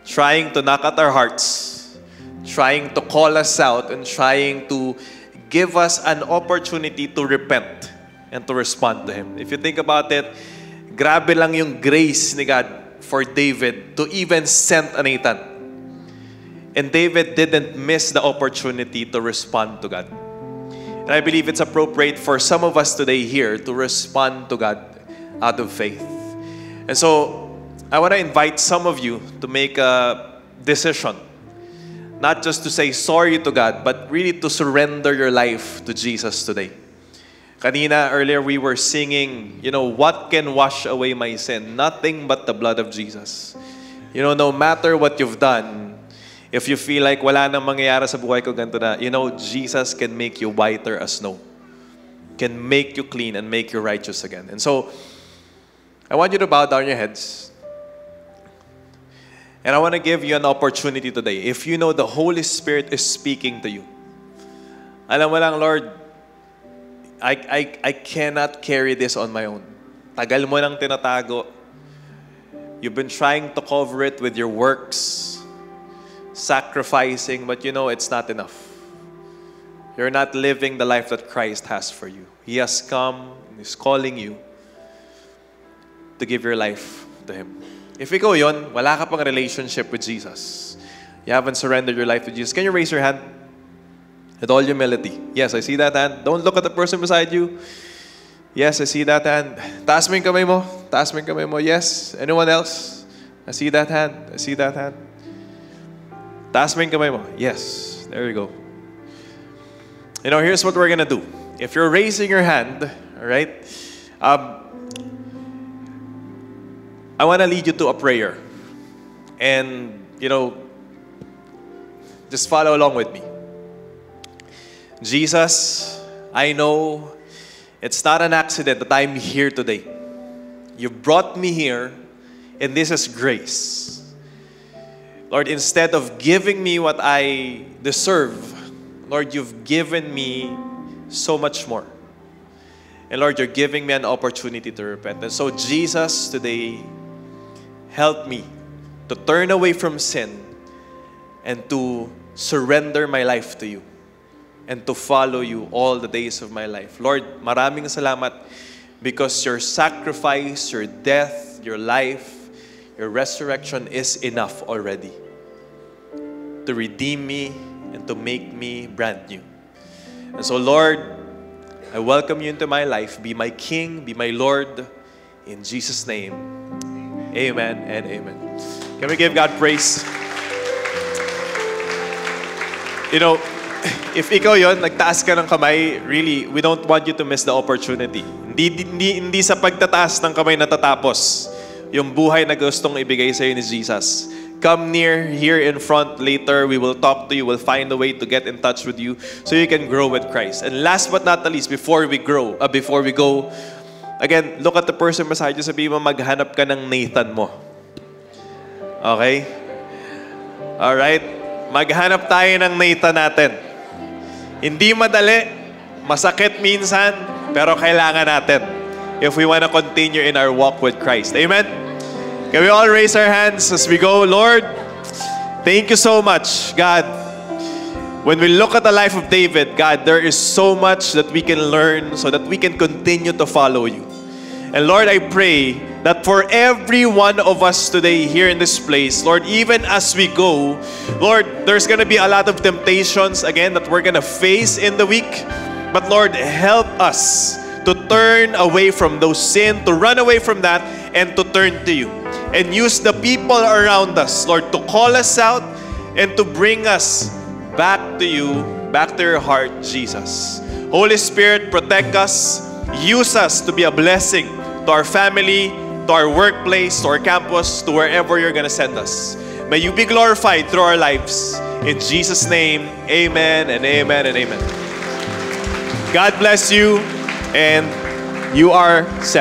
trying to knock at our hearts, trying to call us out, and trying to give us an opportunity to repent and to respond to Him. If you think about it, grabe lang yung grace ni God for David to even send a Nathan. And David didn't miss the opportunity to respond to God. And I believe it's appropriate for some of us today here to respond to God out of faith. And so, I want to invite some of you to make a decision. Not just to say sorry to God, but really to surrender your life to Jesus today. Kanina, earlier we were singing, you know, what can wash away my sin? Nothing but the blood of Jesus. You know, no matter what you've done, if you feel like wala nang mangyayari sa buhay ko ganito na, you know, Jesus can make you whiter as snow. Can make you clean and make you righteous again. And so, I want you to bow down your heads. And I want to give you an opportunity today. If you know the Holy Spirit is speaking to you, alam mo lang, Lord, I cannot carry this on my own. Tagal mo nang tinatago. You've been trying to cover it with your works, sacrificing, but you know it's not enough. You're not living the life that Christ has for you. He has come and is calling you to give your life to Him. If ikaw yon, wala ka pang relationship with Jesus, you haven't surrendered your life to Jesus, can you raise your hand? With all humility. Yes, I see that hand. Don't look at the person beside you. Yes, I see that hand. Taas mo yung kamay mo. Taas mo yung kamay mo. Yes. Anyone else? I see that hand. I see that hand. Taas mo yung kamay mo. Yes. There we go. You know, here's what we're gonna do. If you're raising your hand, all right, I want to lead you to a prayer. And, you know, just follow along with me. Jesus, I know it's not an accident that I'm here today. You brought me here, and this is grace. Lord, instead of giving me what I deserve, Lord, you've given me so much more. And Lord, you're giving me an opportunity to repent. And so, Jesus, today, help me to turn away from sin and to surrender my life to you and to follow you all the days of my life. Lord, maraming salamat because your sacrifice, your death, your life, your resurrection is enough already to redeem me and to make me brand new. And so, Lord, I welcome you into my life. Be my King, be my Lord. In Jesus' name, amen and amen. Can we give God praise? You know, if ikaw yon, nagtaas ka ng kamay, really, we don't want you to miss the opportunity. Hindi sa pagtataas ng kamay natatapos yung buhay na gustong ibigay sa'yo ni Jesus. Come near here in front later. We will talk to you. We'll find a way to get in touch with you so you can grow with Christ. And last but not the least, before we go, again, look at the person beside you. Sabihin mo, maghanap ka ng Nathan mo. Okay? Alright? maghanap tayo ng Nathan natin. Hindi madali, masakit minsan, pero kailangan natin if we want to continue in our walk with Christ. Amen? Can we all raise our hands as we go? Lord, thank you so much, God. When we look at the life of David, God, there is so much that we can learn so that we can continue to follow you. And Lord, I pray that for every one of us today here in this place, Lord, even as we go, Lord, there's going to be a lot of temptations, again, that we're going to face in the week. But Lord, help us to turn away from those sin, to run away from that, and to turn to you. And use the people around us, Lord, to call us out and to bring us back to you, back to your heart, Jesus. Holy Spirit, protect us. Use us to be a blessing to our family, to our workplace, to our campus, to wherever you're going to send us. May you be glorified through our lives. In Jesus' name, amen and amen and amen. God bless you, and you are set.